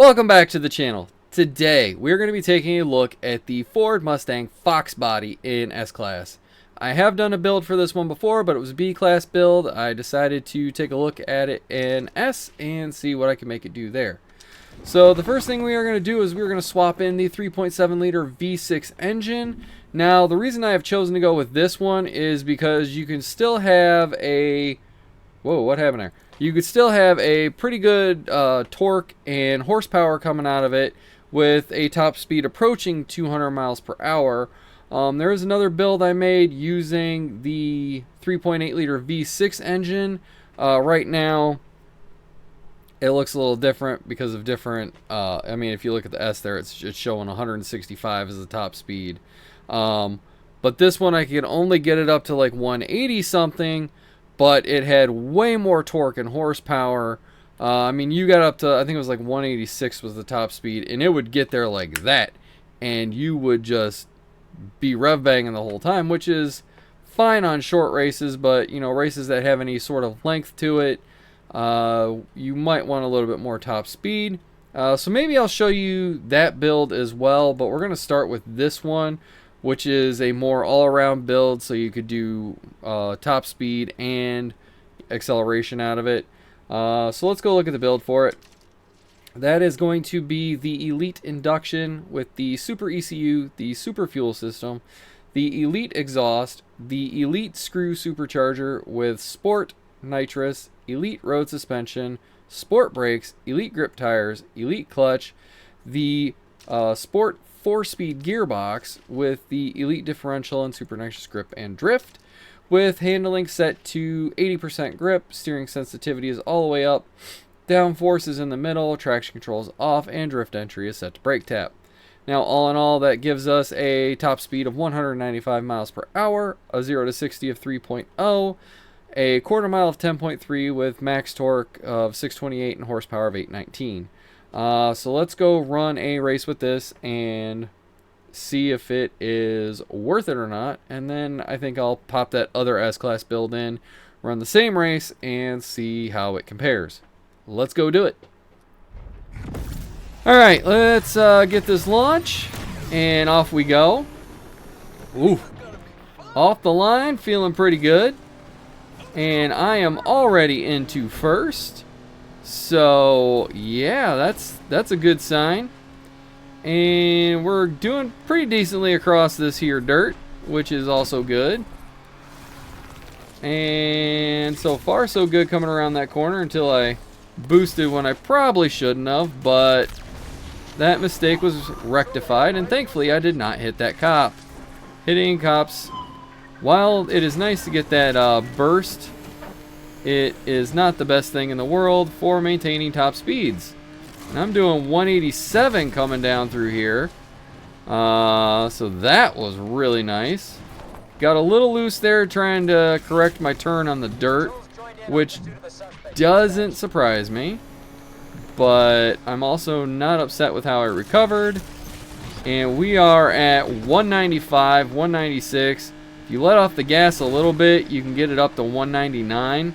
Welcome back to the channel. Today we're going to be taking a look at the Ford Mustang Foxbody in S-Class. I have done a build for this one before, but it was a B-Class build. I decided to take a look at it in S and see what I can make it do there. So the first thing we are going to do is we're going to swap in the 3.7 liter V6 engine. Now the reason I have chosen to go with this one is because you can still have a... Whoa, what happened there? You could still have a pretty good torque and horsepower coming out of it with a top speed approaching 200 miles per hour. There is another build I made using the 3.8 liter V6 engine. Right now, it looks a little different because of different... I mean, if you look at the S there, it's showing 165 as the top speed. But this one, I could only get it up to like 180 something. But it had way more torque and horsepower. I mean, you got up to, I think it was like 186 was the top speed, and it would get there like that, and you would just be rev banging the whole time, which is fine on short races, but you know, races that have any sort of length to it, you might want a little bit more top speed. So maybe I'll show you that build as well, but we're going to start with this one, which is a more all-around build, so you could do top speed and acceleration out of it. So let's go look at the build for it. That is going to be the Elite Induction with the Super ECU, the Super Fuel System, the Elite Exhaust, the Elite Screw Supercharger with Sport Nitrous, Elite Road Suspension, Sport Brakes, Elite Grip Tires, Elite Clutch, the Sport 4-speed gearbox with the Elite Differential and Super Nitrous Grip and Drift, with handling set to 80% grip, steering sensitivity is all the way up, downforce is in the middle, traction control is off, and drift entry is set to brake tap. Now, all in all, that gives us a top speed of 195 miles per hour, a 0 to 60 of 3.0, a quarter mile of 10.3 with max torque of 628 and horsepower of 819. So let's go run a race with this and see if it is worth it or not. And then I think I'll pop that other S-Class build in, run the same race, and see how it compares. Let's go do it. Alright, let's get this launch, and off we go. Ooh, off the line, feeling pretty good. And I am already into first. So yeah, that's a good sign, and we're doing pretty decently across this here dirt, which is also good. And so far so good coming around that corner until I boosted when I probably shouldn't have, but that mistake was rectified, and thankfully I did not hit that cop. Hitting cops, while it is nice to get that burst, it is not the best thing in the world for maintaining top speeds. And I'm doing 187 coming down through here. So that was really nice. Got a little loose there trying to correct my turn on the dirt, which doesn't surprise me. But I'm also not upset with how I recovered. And we are at 195, 196. If you let off the gas a little bit, you can get it up to 199.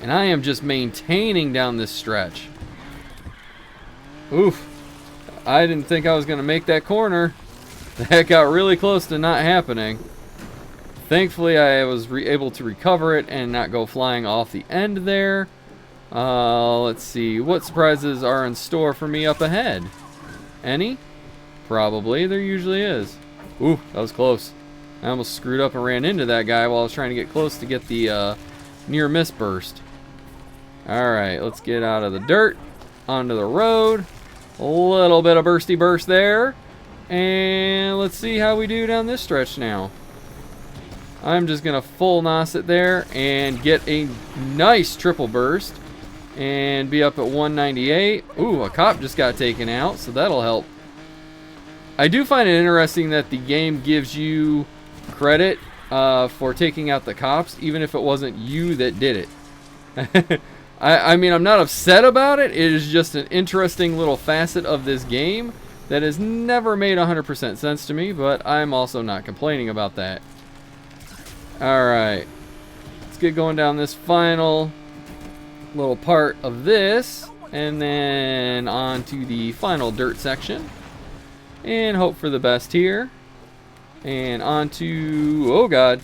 And I am just maintaining down this stretch. Oof. I didn't think I was going to make that corner. That got really close to not happening. Thankfully, I was able to recover it and not go flying off the end there. Let's see. What surprises are in store for me up ahead? Any? Probably. There usually is. Ooh, that was close. I almost screwed up and ran into that guy while I was trying to get close to get the near miss burst. Alright, let's get out of the dirt, onto the road. A little bit of bursty burst there. And let's see how we do down this stretch now. I'm just going to full nos it there and get a nice triple burst. And be up at 198. Ooh, a cop just got taken out, so that'll help. I do find it interesting that the game gives you credit for taking out the cops, even if it wasn't you that did it. I mean, I'm not upset about it. It is just an interesting little facet of this game that has never made 100% sense to me, but I'm also not complaining about that. Alright, let's get going down this final little part of this. And then on to the final dirt section. And hope for the best here. And on to, oh god.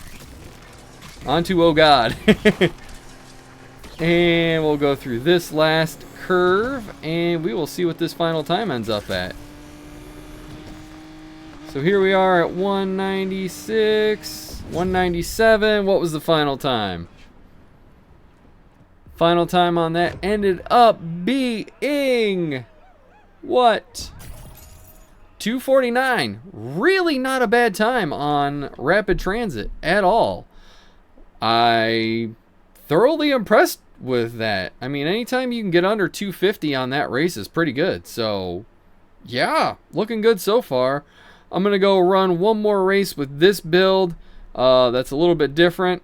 On to, oh god. And we'll go through this last curve. And we will see what this final time ends up at. So here we are at 196, 197. What was the final time? Final time on that ended up being what? 249. Really not a bad time on rapid transit at all. I thoroughly impressed with that. I mean, anytime you can get under 250 on that race is pretty good. So, yeah, looking good so far. I'm going to go run one more race with this build that's a little bit different.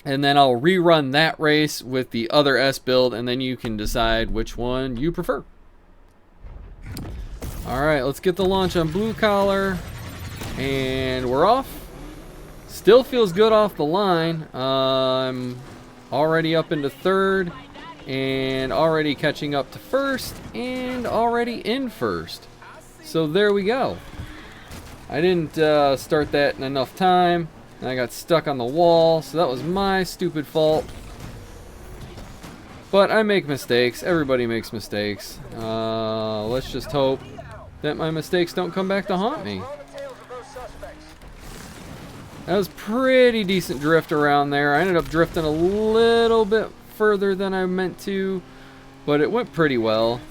And then I'll rerun that race with the other S build, and then you can decide which one you prefer. Alright, let's get the launch on blue collar. And we're off. Still feels good off the line. I'm already up into third, and already catching up to first, and already in first. So there we go. I didn't start that in enough time. And I got stuck on the wall, so that was my stupid fault. But I make mistakes. Everybody makes mistakes. Let's just hope that my mistakes don't come back to haunt me. That was pretty decent drift around there. I ended up drifting a little bit further than I meant to, but it went pretty well.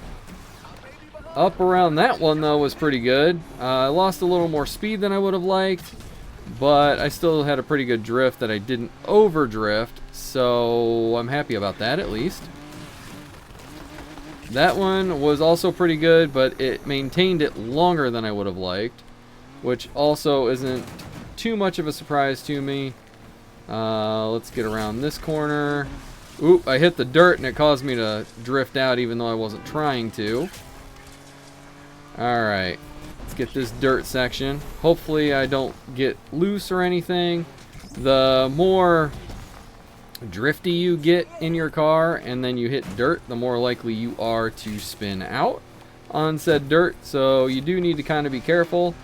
Up around that one, though, was pretty good. I lost a little more speed than I would have liked. But I still had a pretty good drift that I didn't overdrift, so I'm happy about that at least. That one was also pretty good, but it maintained it longer than I would have liked, which also isn't too much of a surprise to me. Let's get around this corner. Oop, I hit the dirt and it caused me to drift out even though I wasn't trying to. Alright. Let's get this dirt section. Hopefully I don't get loose or anything. The more drifty you get in your car and then you hit dirt, the more likely you are to spin out on said dirt. So you do need to kind of be careful.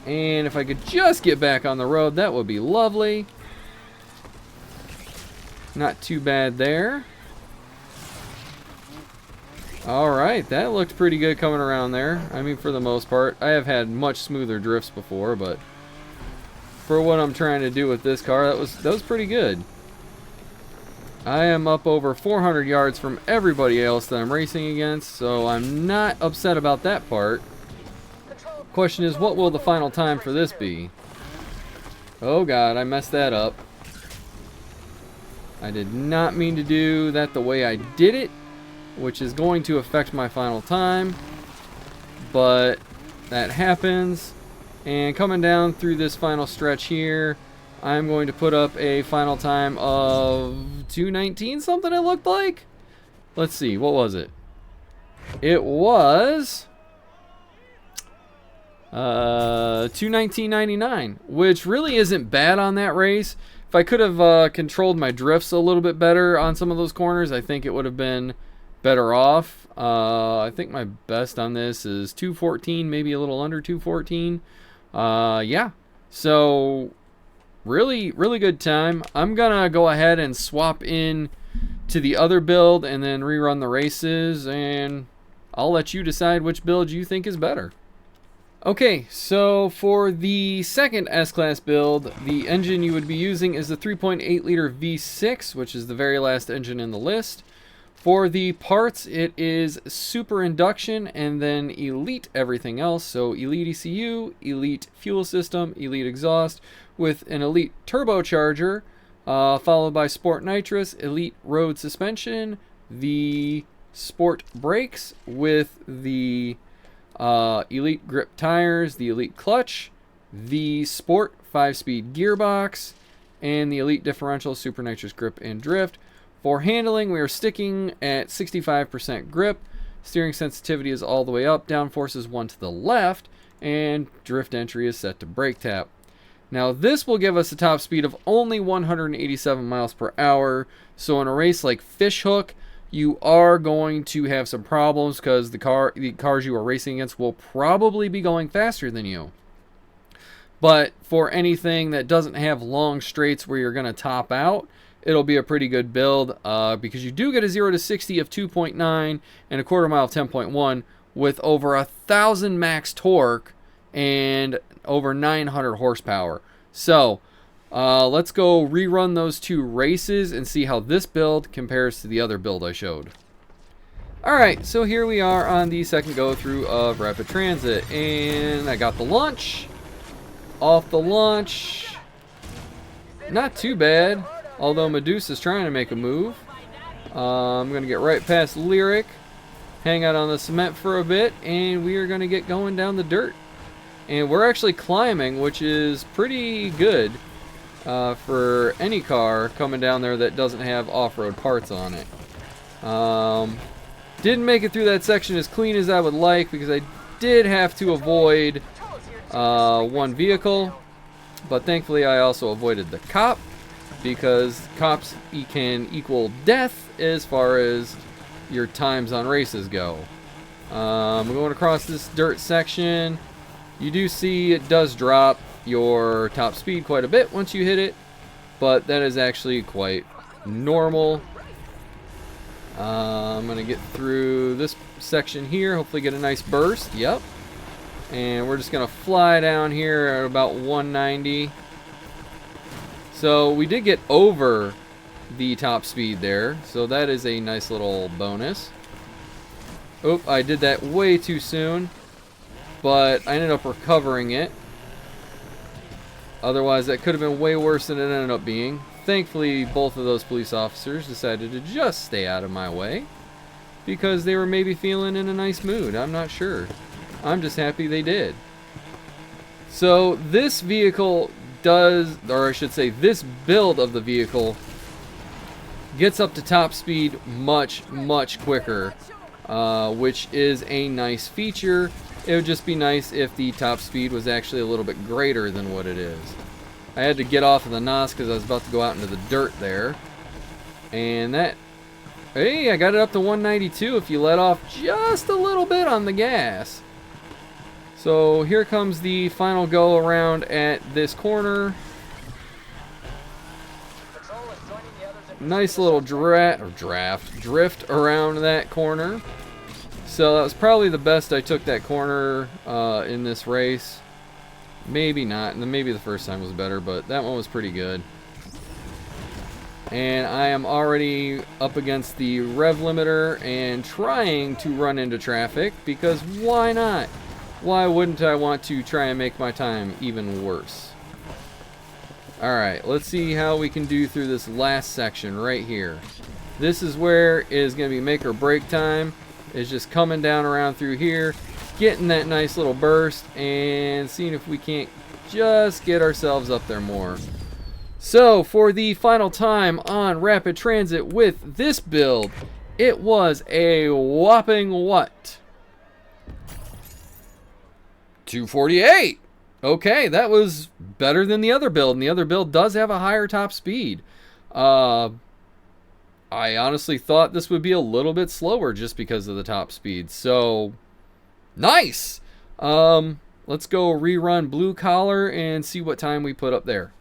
And if I could just get back on the road, that would be lovely. Not too bad there. Alright, that looked pretty good coming around there. I mean, for the most part. I have had much smoother drifts before, but for what I'm trying to do with this car, that was pretty good. I am up over 400 yards from everybody else that I'm racing against, so I'm not upset about that part. Question is, what will the final time for this be? Oh god, I messed that up. I did not mean to do that the way I did it, which is going to affect my final time, but that happens. And coming down through this final stretch here, I'm going to put up a final time of 2:19 something it looked like. Let's see, what was it? It was 2:19.99, which really isn't bad on that race. If I could have controlled my drifts a little bit better on some of those corners, I think it would have been better off. I think my best on this is 2:14, maybe a little under 2:14. Yeah, so really good time. I'm gonna go ahead and swap in to the other build and then rerun the races, and I'll let you decide which build you think is better. Okay, so for the second S-Class build, the engine you would be using is the 3.8 liter V6, which is the very last engine in the list. For the parts, it is Super Induction and then Elite everything else. So Elite ECU, Elite Fuel System, Elite Exhaust with an Elite Turbocharger, followed by Sport Nitrous, Elite Road Suspension, the Sport Brakes with the Elite Grip Tires, the Elite Clutch, the Sport 5-speed gearbox, and the Elite Differential, Super Nitrous Grip and Drift. For handling, we are sticking at 65% grip. Steering sensitivity is all the way up. Downforce is 1 to the left. And drift entry is set to brake tap. Now this will give us a top speed of only 187 miles per hour. So in a race like Fishhook, you are going to have some problems because the cars you are racing against will probably be going faster than you. But for anything that doesn't have long straights where you're going to top out, it'll be a pretty good build because you do get a 0 to 60 of 2.9 and a quarter mile of 10.1 with over 1,000 max torque and over 900 horsepower. So let's go rerun those two races and see how this build compares to the other build I showed. Alright, so here we are on the second go through of Rapid Transit, and I got the launch. Off the launch, not too bad, although Medusa's trying to make a move. I'm going to get right past Lyric, hang out on the cement for a bit, and we are going to get going down the dirt. And we're actually climbing, which is pretty good for any car coming down there that doesn't have off-road parts on it. Didn't make it through that section as clean as I would like because I did have to avoid one vehicle, but thankfully I also avoided the cop because cops can equal death as far as your times on races go. We're going across this dirt section. You do see it does drop your top speed quite a bit once you hit it, but that is actually quite normal. I'm going to get through this section here, hopefully get a nice burst. Yep. And we're just going to fly down here at about 190. So we did get over the top speed there, so that is a nice little bonus. Oh, I did that way too soon, but I ended up recovering it. Otherwise, that could have been way worse than it ended up being. Thankfully, both of those police officers decided to just stay out of my way because they were maybe feeling in a nice mood. I'm not sure. I'm just happy they did. So this vehicle does, or I should say this build of the vehicle gets up to top speed much, much quicker, which is a nice feature. It would just be nice if the top speed was actually a little bit greater than what it is. I had to get off of the NOS because I was about to go out into the dirt there. And that, hey, I got it up to 192 if you let off just a little bit on the gas. So here comes the final go around at this corner. Nice little drift around that corner. So that was probably the best I took that corner in this race. Maybe not, and maybe the first time was better, but that one was pretty good. And I am already up against the rev limiter and trying to run into traffic because why not? Why wouldn't I want to try and make my time even worse? Alright, let's see how we can do through this last section right here. This is where it is going to be make or break time. It's just coming down around through here, getting that nice little burst, and seeing if we can't just get ourselves up there more. So, for the final time on Rapid Transit with this build, it was a whopping what? 248. Okay, that was better than the other build, and the other build does have a higher top speed. I honestly thought this would be a little bit slower just because of the top speed. So, nice. Let's go rerun Blue Collar and see what time we put up there.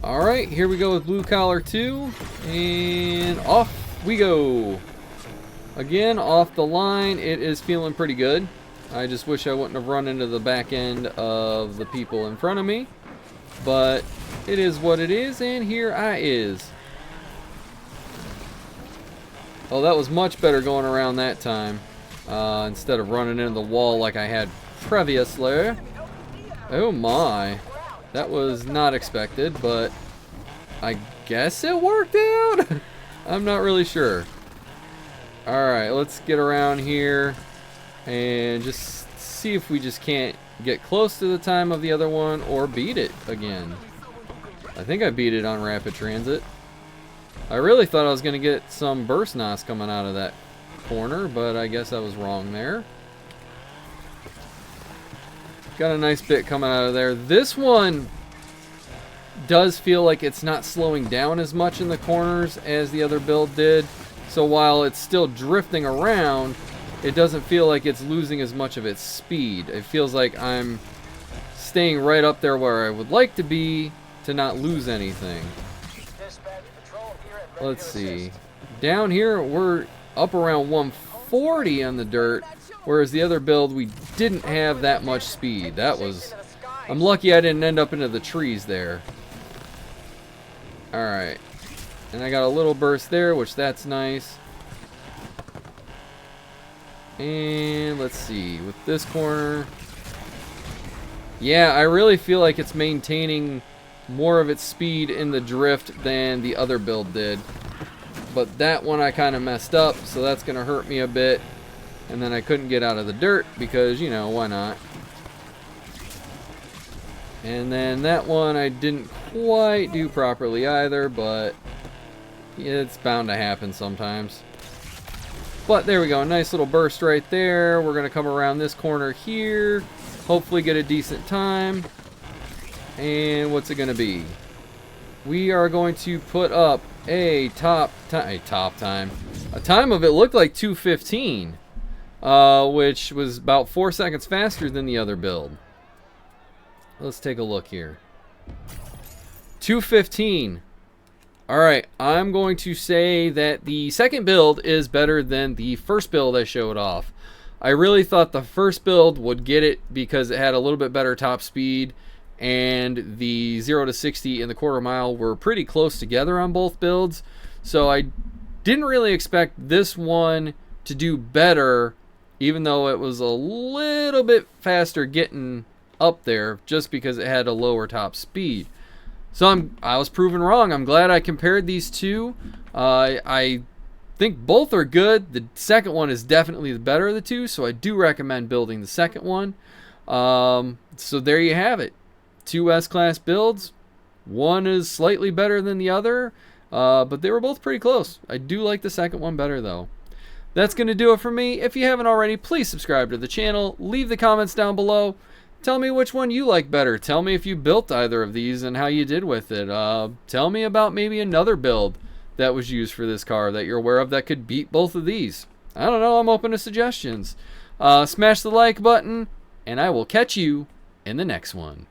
Alright, here we go with Blue Collar 2, and off we go. Again, off the line, it is feeling pretty good. I just wish I wouldn't have run into the back end of the people in front of me. But it is what it is, and here I is. Oh, that was much better going around that time. Instead of running into the wall like I had previously. Oh my. That was not expected, but I guess it worked out? I'm not really sure. Alright, let's get around here and just see if we just can't get close to the time of the other one or beat it again. I think I beat it on Rapid Transit. I really thought I was going to get some burst NOS coming out of that corner, but I guess I was wrong there. Got a nice bit coming out of there. This one does feel like it's not slowing down as much in the corners as the other build did. So while it's still drifting around, it doesn't feel like it's losing as much of its speed. It feels like I'm staying right up there where I would like to be to not lose anything. Let's see. Down here, we're up around 140 on the dirt, whereas the other build, we didn't have that much speed. I'm lucky I didn't end up into the trees there. Alright. And I got a little burst there, which that's nice. And let's see, with this corner. Yeah, I really feel like it's maintaining more of its speed in the drift than the other build did. But that one I kind of messed up, so that's going to hurt me a bit. And then I couldn't get out of the dirt because, you know, why not? And then that one I didn't quite do properly either, but it's bound to happen sometimes. But there we go, a nice little burst right there. We're going to come around this corner here, hopefully get a decent time. And what's it going to be? We are going to put up a time. A time of it looked like 2:15, which was about 4 seconds faster than the other build. Let's take a look here. 2:15. Alright, I'm going to say that the second build is better than the first build I showed off. I really thought the first build would get it because it had a little bit better top speed, and the 0 to 60 and the quarter mile were pretty close together on both builds. So I didn't really expect this one to do better, even though it was a little bit faster getting up there just because it had a lower top speed. So I was proven wrong. I'm glad I compared these two. I think both are good. The second one is definitely the better of the two, so I do recommend building the second one. So there you have it. Two S-Class builds. One is slightly better than the other, but they were both pretty close. I do like the second one better, though. That's going to do it for me. If you haven't already, please subscribe to the channel. Leave the comments down below. Tell me which one you like better. Tell me if you built either of these and how you did with it. Tell me about maybe another build that was used for this car that you're aware of that could beat both of these. I don't know. I'm open to suggestions. Smash the like button, and I will catch you in the next one.